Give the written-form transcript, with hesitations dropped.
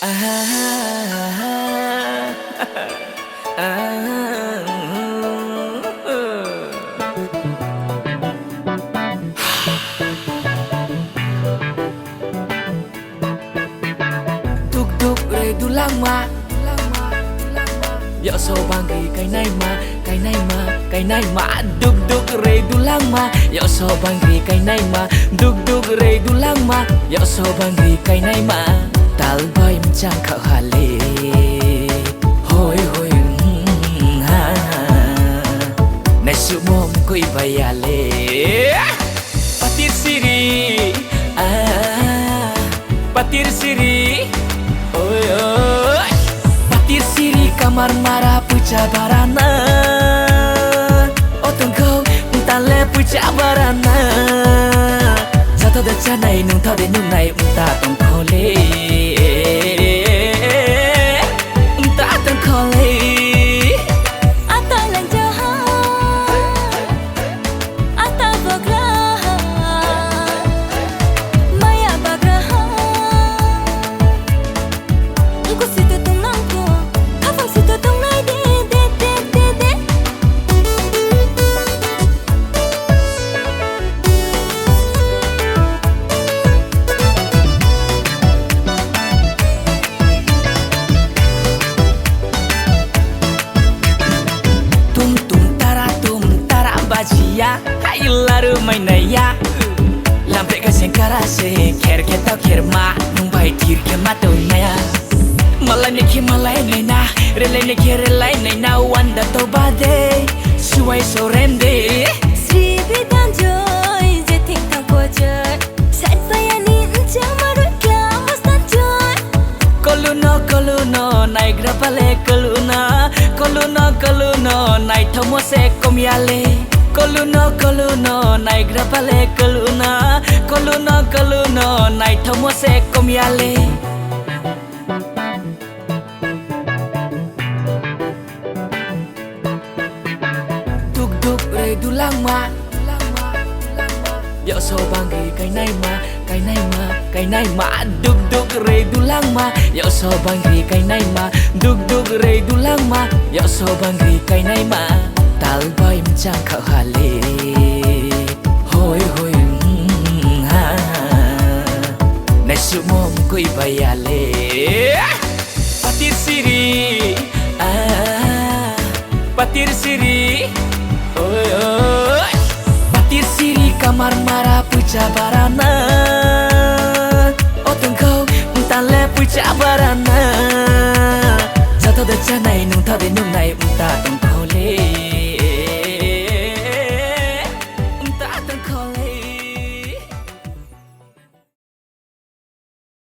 Duk re dulang ma Dạo sau bang ghi cái này mà Duk re dulang ma Dạo sau bang ghi cái này mà Duk re dulang ma Dạo sau bang ghi cái này mà Tal bay mchang khao hale Hoi hoi ha Nai su mom koi bayale Patir siri Patir siri Oi oi Patir siri kamar mara puja barana Otong kau tale puja barana Jatuh dah canai nung tau de nung nai unta tong kole Unta tong kole Ya, hai laru mainaya Lampe ka sengkara se Kher ke tau kher ma Nung bai tir ke ma tau naya Malai ne ke malai naina Relai ne ke relai naina Wanda tau bade Suai so rende Sri bidang joy Jeting tang pojoy Saat bayani Encang marut klamas tak joy Koluno Nai grapale Koluno Nai thomo se komyale Koluno Nai grapale Koluno Nai thomo se komyale Duk re dulang ma Dạo sau bang ghi cái này mà Duk re dulang ma Dạo sau bang ghi cái này mà Duk re dulang ma Dạo sau bang ghi cái này mà Tal bay mchang khao hale Hoi hoi ha Nai su mom koi bayale Patir siri Patir siri Oi oi Patir siri kamar mara puja barana Otong kau tale puja barana Jatuh dah canai nung tau de nung nai unta tong